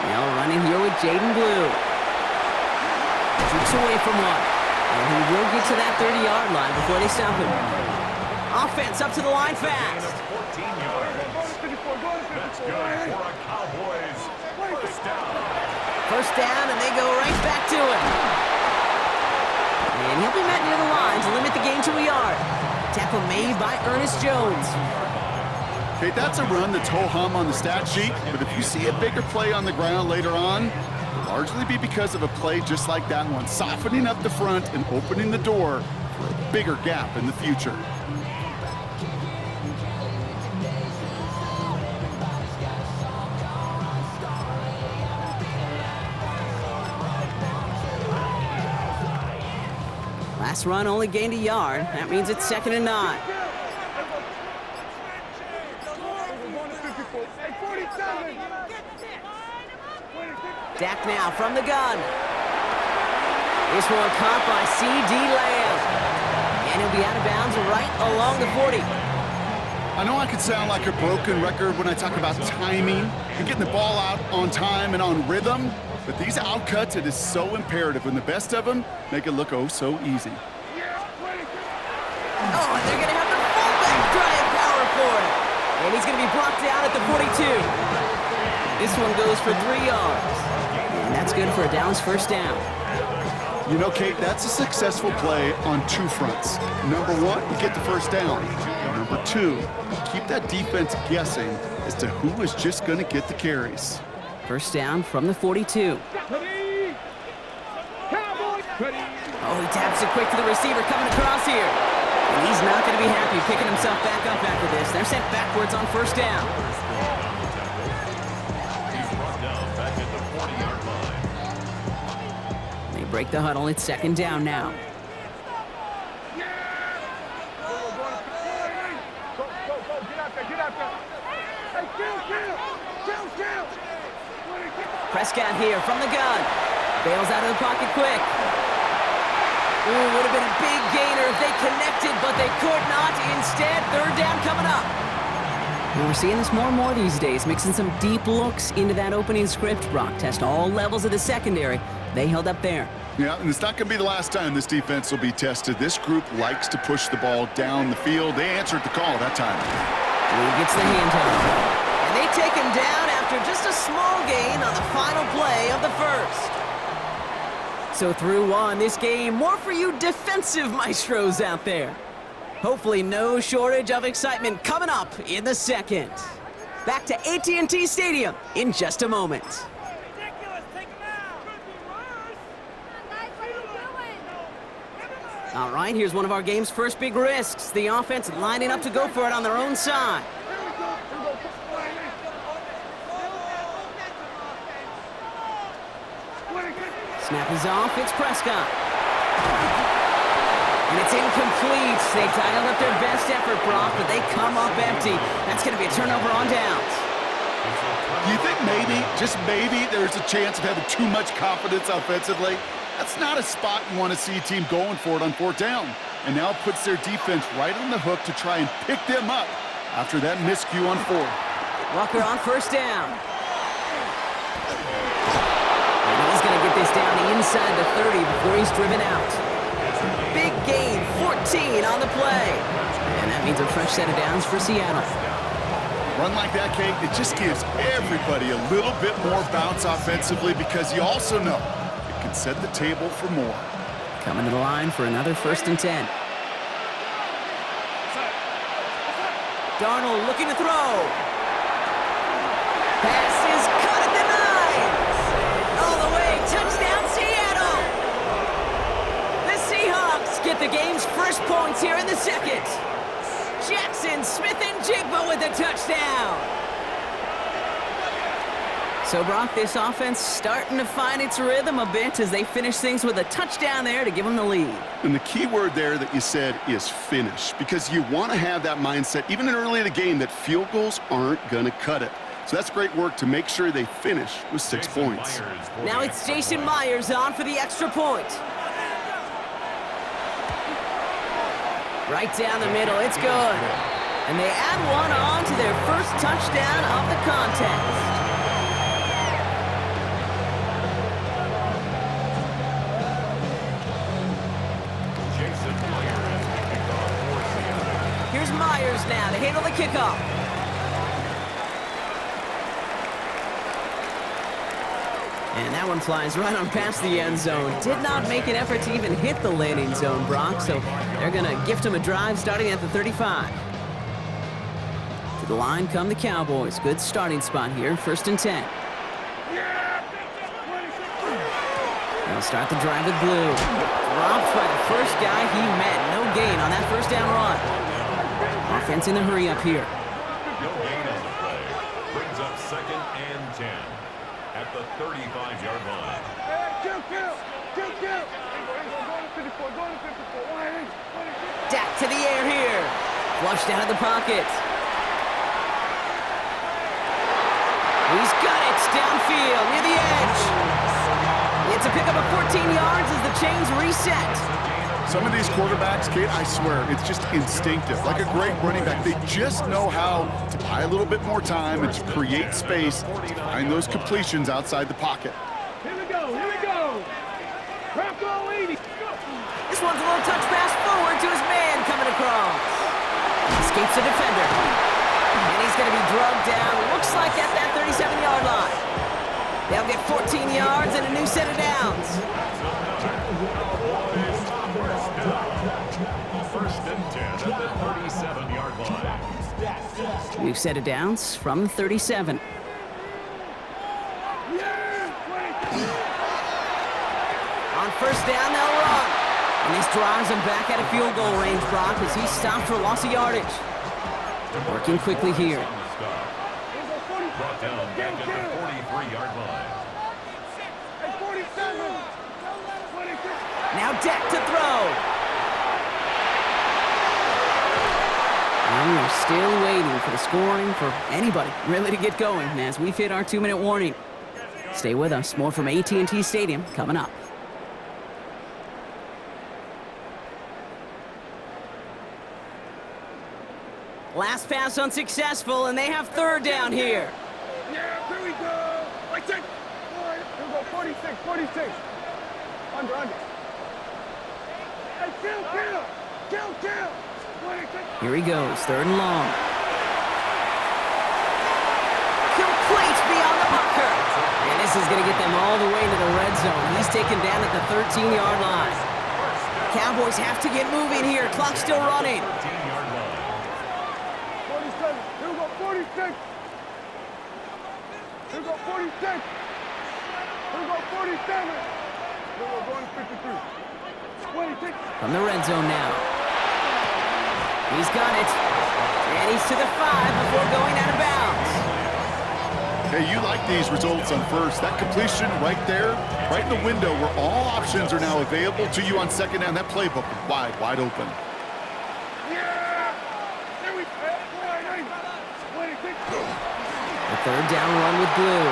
Now running here with Jaden Blue. Shoots away from one. And he will get to that 30-yard line before they stop him. Offense up to the line fast. 14 yards. That's good for a Cowboys first down. First down, and they go right back to him. And he'll be met near the line to limit the gain to a yard. Tackle made by Ernest Jones. Okay, that's a run that's ho-hum on the stat sheet, but if you see a bigger play on the ground later on, it'll largely be because of a play just like that one, softening up the front and opening the door for a bigger gap in the future. Last run only gained a yard. That means it's 2nd and 9. Dak now from the gun. This one caught by C.D. Lamb. And he'll be out of bounds right along the 40. I know I could sound like a broken record when I talk about timing and getting the ball out on time and on rhythm, but these outcuts, it is so imperative, and the best of them make it look oh so easy. Oh, and they're going to have the fullback drive power for it. And he's going to be blocked out at the 42. This one goes for 3 yards. And that's good for a Dallas first down. You know, Kate, that's a successful play on 2 fronts. Number 1, you get the first down. Number 2, keep that defense guessing as to who is just going to get the carries. First down from the 42. Oh, he taps it quick to the receiver coming across here. And he's not going to be happy picking himself back up after this. They're sent backwards on first down. He's brought down back at the 40-yard line. They break the huddle. It's 2nd down now. Prescott here from the gun. Bails out of the pocket quick. Ooh, would have been a big gainer if they connected, but they could not. Instead, 3rd down coming up. And we're seeing this more and more these days, mixing some deep looks into that opening script. Brock test all levels of the secondary. They held up there. Yeah, and it's not going to be the last time this defense will be tested. This group likes to push the ball down the field. They answered the call that time. He gets the handheld. And they take him down after just a small gain on the final play of the first. So through one, this game, more for you defensive maestros out there. Hopefully no shortage of excitement coming up in the second. Back to AT&T Stadium in just a moment. All right, here's one of our game's first big risks. The offense lining up to go for it on their own side. Snap is off, it's Prescott. And it's incomplete. They dialed up their best effort, Brock, but they come up empty. That's going to be a turnover on downs. Do you think maybe, just maybe, there's a chance of having too much confidence offensively? That's not a spot you want to see a team going for it on 4th down. And now it puts their defense right on the hook to try and pick them up after that miscue on 4th. Walker on first down. And he's going to get this down inside the 30 before he's driven out. Big gain, 14 on the play. And that means a fresh set of downs for Seattle. Run like that, Kate, it just gives everybody a little bit more bounce offensively because you also know it can set the table for more. Coming to the line for another 1st and 10. Darnold looking to throw. Pass is caught at the 9. All the way, touchdown Seattle. The Seahawks get the game's first points here in the second. Jackson, Smith, and Jigba with a touchdown. So, Brock, this offense starting to find its rhythm a bit as they finish things with a touchdown there to give them the lead. And the key word there that you said is finish, because you want to have that mindset, even early in the game, that field goals aren't going to cut it. So that's great work to make sure they finish with 6 points. Now it's Jason Myers on for the extra point. Right down the middle, it's good. And they add one on to their first first touchdown of the contest. Here's Myers now to handle the kickoff. And that one flies right on past the end zone. Did not make an effort to even hit the landing zone, Brock, so they're going to gift him a drive starting at the 35. To the line come the Cowboys. Good starting spot here, 1st and 10. They'll start the drive with Blue. Dropped by the first guy he met. No gain on that first down run. Offense in the hurry up here. No gain on the play. Brings up 2nd and 10 at the 35-yard line. Dak to the air here. Flushed out of the pocket. He's got it downfield near the edge. It's a pickup of 14 yards as the chains reset. Some of these quarterbacks, Kate, I swear, it's just instinctive. Like a great running back, they just know how to buy a little bit more time and to create space to find those completions outside the pocket. Here we go. Wrap all 80. This one's a little touch pass forward to his man coming across. Escapes the defender. And he's going to be drugged down, looks like at that 37-yard line. They'll get 14 yards and a new set of downs. First and 10 at the 37-yard line. New set of downs from the 37. On first down, they'll run. And this drives him back out of field goal range, Brock, as he stopped for loss of yardage. Working quickly here. Brought down back at the 43-yard line. Now Dak to throw. And we're still waiting for the scoring for anybody really to get going as we've hit our 2-minute warning. Stay with us. More from AT&T Stadium coming up. Last pass unsuccessful, and they have 3rd down here. Yeah, here we go. Right, check. All right, here we go. 46. Under. Hey, kill. Here he goes, 3rd and long. Complete beyond the bunker. And this is going to get them all the way to the red zone. He's taken down at the 13-yard line. Cowboys have to get moving here. Clock's still running. 13-yard line. 47. Here we go. 46. Here we go. 46. Here we go. 47. Here we go. Going 53. 26. From the red zone now. He's got it. And he's to the 5 before going out of bounds. Hey, you like these results on first. That completion right there, right in the window where all options are now available to you on 2nd down. That playbook is wide open. Yeah! There we go. 26. The 3rd down run with Blue.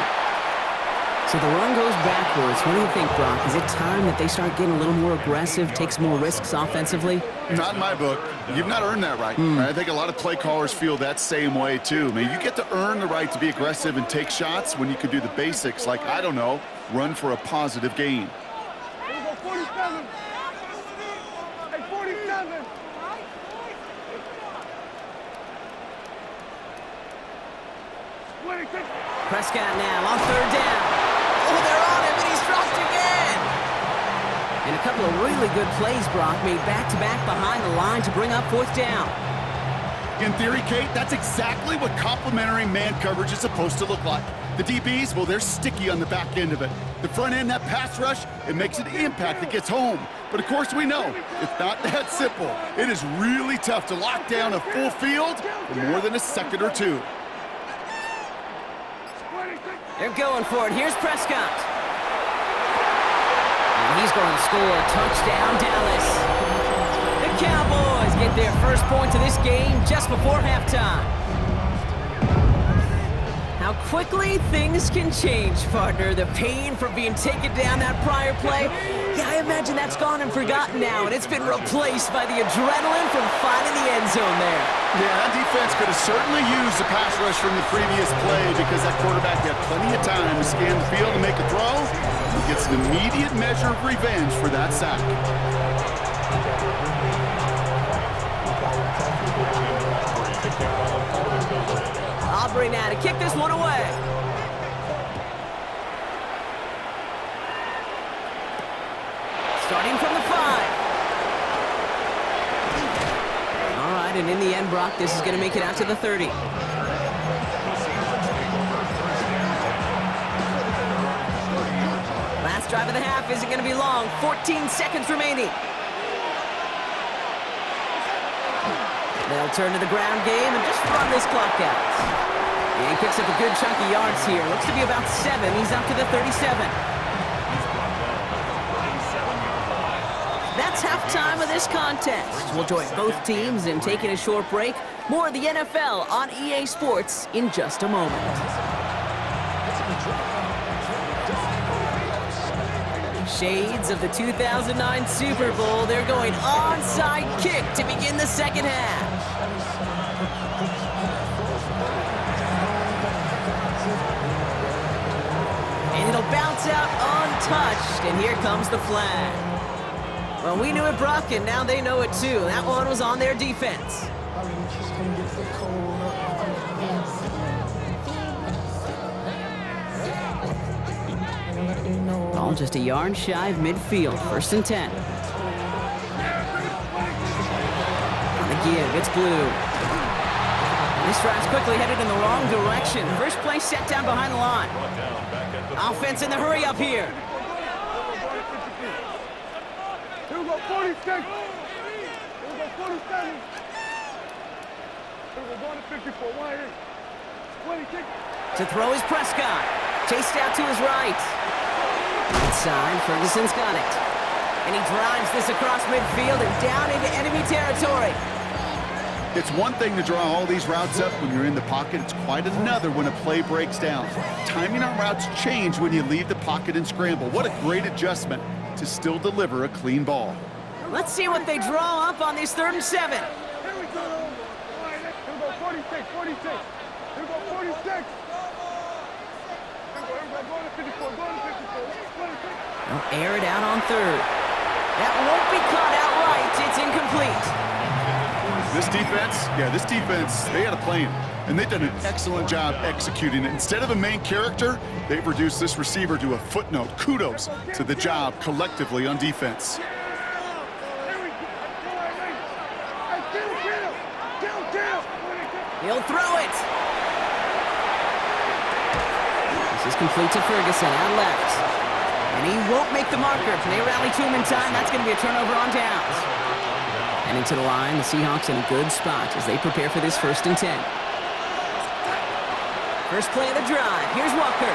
So the run goes backwards. What do you think, Brock? Is it time that they start getting a little more aggressive, take some more risks offensively? Not in my book. You've not earned that right. I think a lot of play callers feel that same way, too. I mean, you get to earn the right to be aggressive and take shots when you can do the basics, like, I don't know, run for a positive gain. Here we go. 47. Hey, 47. Prescott now on 3rd down. Oh, they're on him, and he's dropped again. And a couple of really good plays, Brock, made back-to-back behind the line to bring up 4th down. In theory, Kate, that's exactly what complementary man coverage is supposed to look like. The DBs, well, they're sticky on the back end of it. The front end, that pass rush, it makes an impact that gets home. But of course we know, it's not that simple. It is really tough to lock down a full field for more than a second or two. They're going for it. Here's Prescott. And he's going to score a touchdown, Dallas. The Cowboys get their first points of this game just before halftime. How quickly things can change, partner. The pain from being taken down that prior play, yeah, I imagine that's gone and forgotten now, and it's been replaced by the adrenaline from finding the end zone there. Yeah, that defense could have certainly used the pass rush from the previous play because that quarterback had plenty of time to scan the field and make a throw. He gets an immediate measure of revenge for that sack. Aubrey now to kick this one away. Starting from the 5. All right, and in the end, Brock, this is going to make it out to the 30. Last drive of the half isn't going to be long. 14 seconds remaining. They'll turn to the ground game and just run this clock out. And he picks up a good chunk of yards here. Looks to be about 7. He's up to the 37. That's halftime of this contest. We'll join both teams in taking a short break. More of the NFL on EA Sports in just a moment. Shades of the 2009 Super Bowl. They're going onside kick to begin the second half. And it'll bounce out untouched, and here comes the flag. Well, we knew it, Brock, and now they know it too. That one was on their defense. Ball just a yard shy of midfield, 1st and 10. On the give, it's Blue. This drive's quickly headed in the wrong direction. First play set down behind the line. Offense in the hurry up here. Here we go, 46. Here we go, 47. Here we go, going to 54. 26. To throw is Prescott. Chased out to his right. Inside, Ferguson's got it. And he drives this across midfield and down into enemy territory. It's one thing to draw all these routes up when you're in the pocket. It's quite another when a play breaks down. Timing on routes change when you leave the pocket and scramble. What a great adjustment to still deliver a clean ball. Let's see what they draw up on this 3rd and 7. Here we go. Here we go, 46, 46. Here we go, 46. Here we go, going to 54, going to 54. 26. They'll air it out on 3rd. That won't be caught outright. It's incomplete. This defense, they had a plan, and they've done an excellent job executing it. Instead of a main character, they've reduced this receiver to a footnote. Kudos to the job collectively on defense. He'll throw it. This is complete to Ferguson out left. And he won't make the marker. They rally to him in time. That's going to be a turnover on downs. And into the line, the Seahawks in a good spot as they prepare for this 1st and 10. First play of the drive. Here's Walker.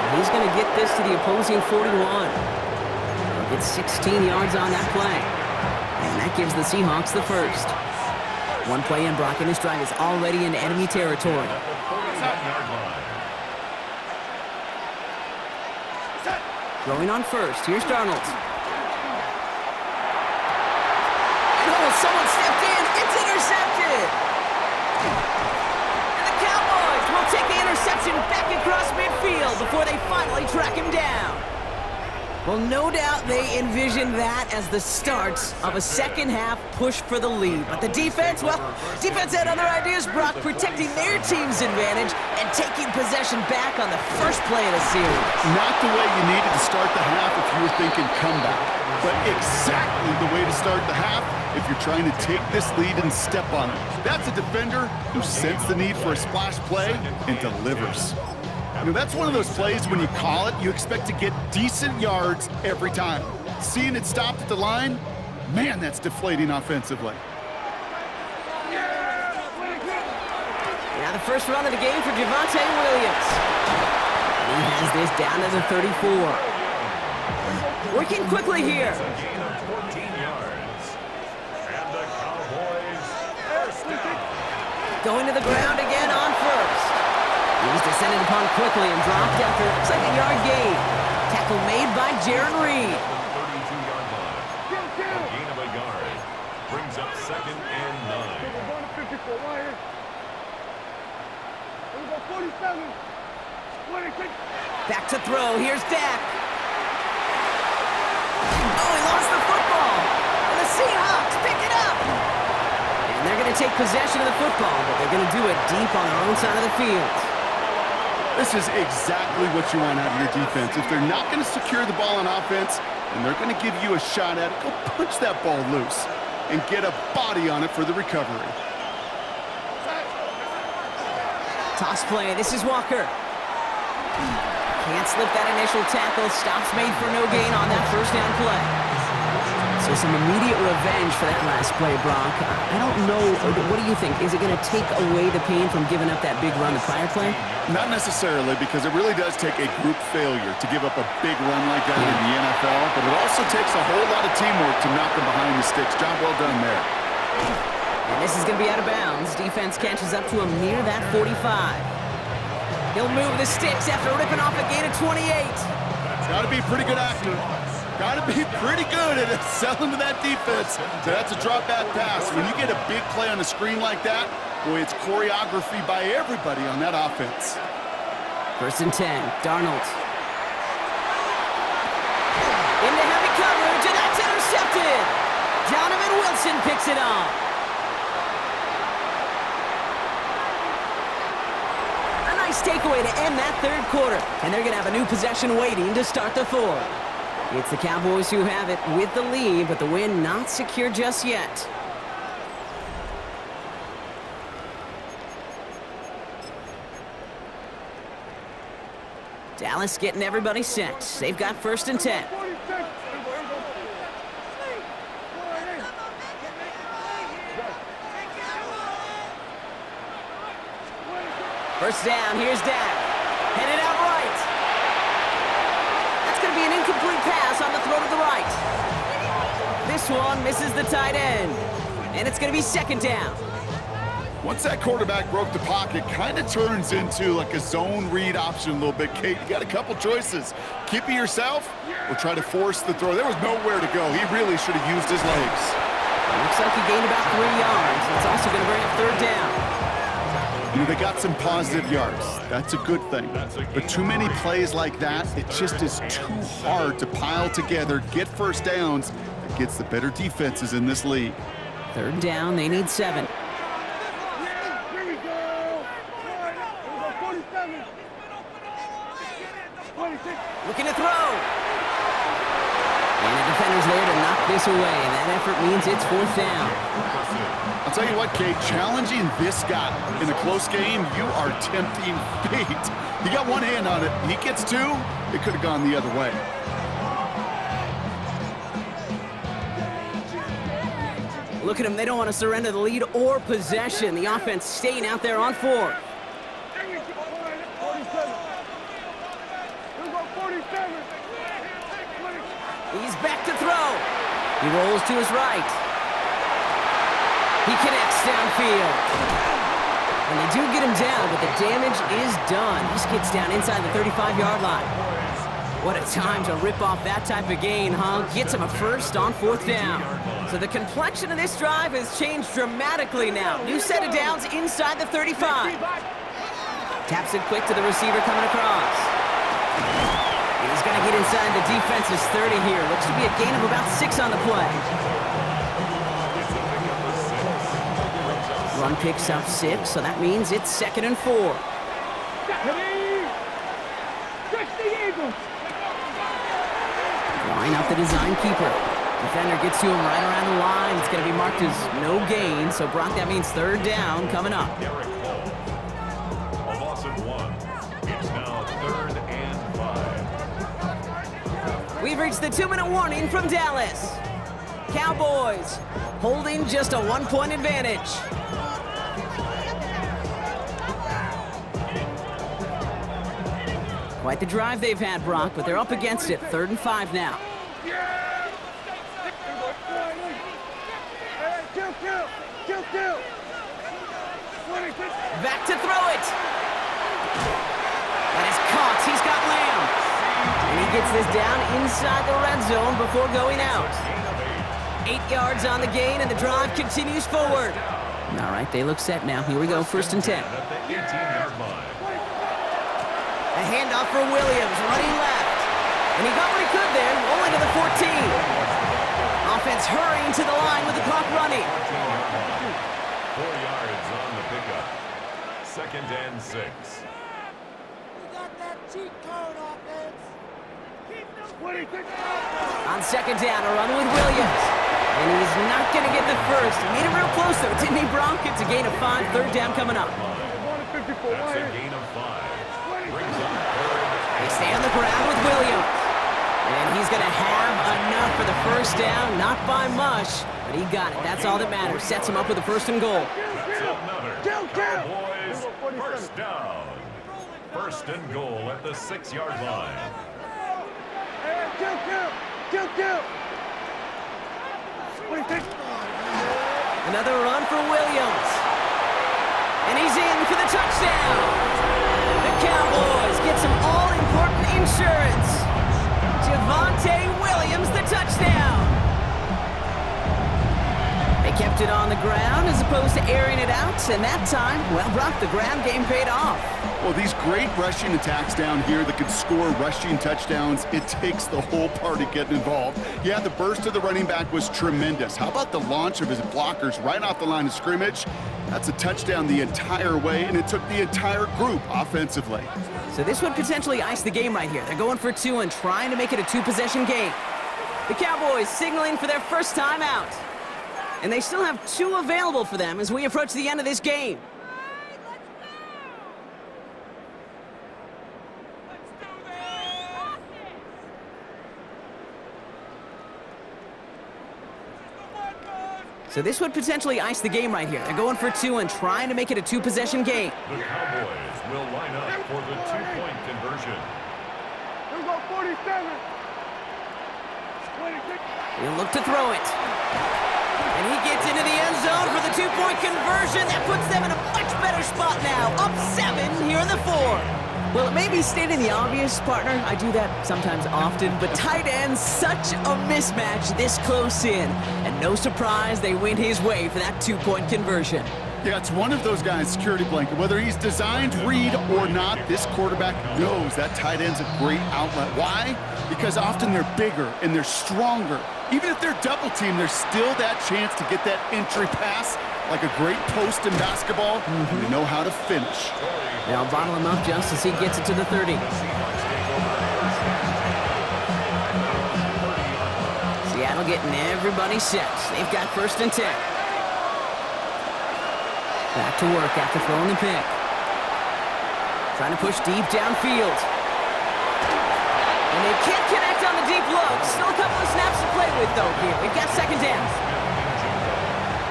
And he's going to get this to the opposing 41. He'll get 16 yards on that play. And that gives the Seahawks the first. One play in, Brock, and this drive is already in enemy territory. Throwing on 1st. Here's Darnold. Someone stepped in. It's intercepted. And the Cowboys will take the interception back across midfield before they finally track him down. Well, no doubt they envisioned that as the start of a second half push for the lead. But the defense, well, defense had other ideas, Brock, protecting their team's advantage and taking possession back on the first play of the series. Not the way you needed to start the half if you were thinking comeback, but exactly the way to start the half if you're trying to take this lead and step on it. That's a defender who sensed the need for a splash play and delivers. You know, that's one of those plays when you call it, you expect to get decent yards every time. Seeing it stopped at the line, man, that's deflating offensively. Now the first run of the game for Javonte Williams. He has this down to the 34. Working quickly here. Gain of 14 yards. And the Cowboys first down. Going to the ground again on He's descended upon quickly and dropped after it looks like a yard gain. Tackle made by Jaron Reed. 32-yard line. A gain of a yard. Brings up 2nd and 9. We're going to 54 right here. We're going 47. 26. Back to throw. Here's Dak. Oh, he lost the football. And the Seahawks pick it up. And they're going to take possession of the football, but they're going to do it deep on their own side of the field. This is exactly what you want out of your defense. If they're not going to secure the ball on offense, and they're going to give you a shot at it, go punch that ball loose and get a body on it for the recovery. Toss play. This is Walker. Can't slip that initial tackle. Stops made for no gain on that first down play. So some immediate revenge for that last play, Brock. I don't know. What do you think? Is it going to take away the pain from giving up that big run the prior play? Not necessarily, because it really does take a group failure to give up a big run like that in the NFL, but it also takes a whole lot of teamwork to knock them behind the sticks. Job well done there. And this is going to be out of bounds. Defense catches up to him near that 45. He'll move the sticks after ripping off a gain of 28. Got to be a pretty good actor. Got to be pretty good at selling to that defense. So that's a drop back pass. When you get a big play on the screen like that, boy, it's choreography by everybody on that offense. 1st and 10, Darnold. Into heavy coverage, and that's intercepted. Donovan Wilson picks it off. A nice takeaway to end that 3rd quarter. And they're going to have a new possession waiting to start the 4th. It's the Cowboys who have it with the lead, but the win not secure just yet. Dallas getting everybody set. They've got 1st and 10. 46. First down, here's Dak. Headed out right. That's going to be an incomplete pass on the throw to the right. This one misses the tight end. And it's going to be 2nd down. Once that quarterback broke the pocket, kind of turns into like a zone read option a little bit. Kate, you got a couple choices. Keep it yourself or try to force the throw. There was nowhere to go. He really should have used his legs. Looks like he gained about 3 yards. It's also going to bring up 3rd down. You know, they got some positive yards. That's a good thing. But too many plays like that, it just is too hard to pile together, get first downs, that gets the better defenses in this league. 3rd down, they need 7. Here we go. 47. 26. Looking to throw. And the defender's there to knock this away, and that effort means it's 4th down. I'll tell you what, Kate, challenging this guy in a close game, you are tempting fate. You got one hand on it. He gets 2, it could have gone the other way. Look at them. They don't want to surrender the lead or possession. The offense staying out there on 4. Here we go. 47. We're going 47. He's back to throw. He rolls to his right. He connects downfield. And they do get him down, but the damage is done. He gets down inside the 35-yard line. What a time to rip off that type of gain, huh? Gets him a first on 4th down. So the complexion of this drive has changed dramatically now. New set of downs inside the 35. Taps it quick to the receiver coming across. He's going to get inside the defense's 30 here. Looks to be a gain of about 6 on the play. Run picks up 6, so that means it's 2nd and 4. Line up the design keeper. Defender gets to him right around the line. It's going to be marked as no gain, so Brock, that means 3rd down coming up. A loss of 1. It's now 3rd and 5. We've reached the 2-minute warning from Dallas. Cowboys holding just a 1-point advantage. Quite the drive they've had, Brock, but they're up against it. 3rd and 5 now. Back to throw it. That is caught. He's got Lamb. And he gets this down inside the red zone before going out. 8 yards on the gain, and the drive continues forward. All right, they look set now. Here we go, 1st and 10. At the 18-yard line. A handoff for Williams, running left. And he got what he could there, only to the 14. Offense hurrying to the line with the clock running. 4 yards on the pickup. 2nd and 6. We got that cheat code, offense. On 2nd down, a run with Williams. And he's not going to get the first. He made it real close, though, didn't he, Bronk? It's a gain of 5, 3rd down coming up. That's a gain of 5. Brings up 3rd. They stay on the ground with Williams. And he's going to have enough for the 1st down. Not by much, but he got it. That's all that matters. Sets him up with a 1st and goal. That's another Cowboys 1st down. 1st and goal at the 6-yard line. Another run for Williams. And he's in for the touchdown. The Cowboys get some all-important insurance. Javonte Williams, the touchdown. They kept it on the ground as opposed to airing it out, and that time, well, Brock, the ground game paid off. Well, these great rushing attacks down here that can score rushing touchdowns, it takes the whole party getting involved. Yeah, the burst of the running back was tremendous. How about the launch of his blockers right off the line of scrimmage? That's a touchdown the entire way, and it took the entire group offensively. So this would potentially ice the game right here. They're going for 2 and trying to make it a 2-possession game. The Cowboys signaling for their first time out. And they still have 2 available for them as we approach the end of this game. So this would potentially ice the game right here. They're going for 2 and trying to make it a 2-possession game. The Cowboys will line up for the 2-point conversion. Here we go, 47. He'll look to throw it. And he gets into the end zone for the 2-point conversion. That puts them in a much better spot now. Up 7 here in the 4th. Well, it may be stating the obvious, partner. I do that sometimes often, but tight ends, such a mismatch this close in. And no surprise, they went his way for that 2-point conversion. Yeah, it's one of those guys' security blanket. Whether he's designed read or not, this quarterback knows that tight end's a great outlet. Why? Because often they're bigger and they're stronger. Even if they're double teamed, there's still that chance to get that entry pass like a great post in basketball, and they know how to finish. They'll bottle him up just as he gets it to the 30. Seattle getting everybody set. They've got 1st and 10. Back to work after throwing the pick. Trying to push deep downfield. And they can't connect on the deep look. Still a couple of snaps to play with, though, here. We've got 2nd down.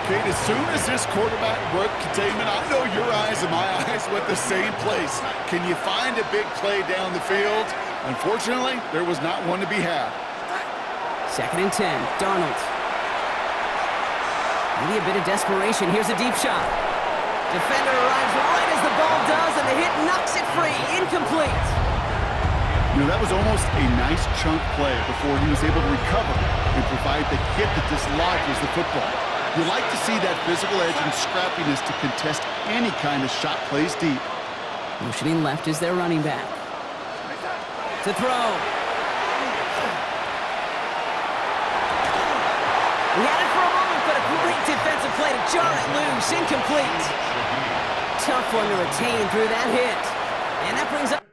Kate, as soon as this quarterback broke containment, I know your eyes and my eyes went the same place. Can you find a big play down the field? Unfortunately, there was not one to be had. 2nd and 10. Darnold. Maybe a bit of desperation. Here's a deep shot. Defender arrives right as the ball does, and the hit knocks it free. Incomplete. You know, that was almost a nice chunk play before he was able to recover and provide the hit that dislodges the football. You like to see that physical edge and scrappiness to contest any kind of shot plays deep. Motioning left is their running back. To throw. He had it for a moment, but a great defensive play to jar it loose. Incomplete. Tough one to retain through that hit. And that brings up...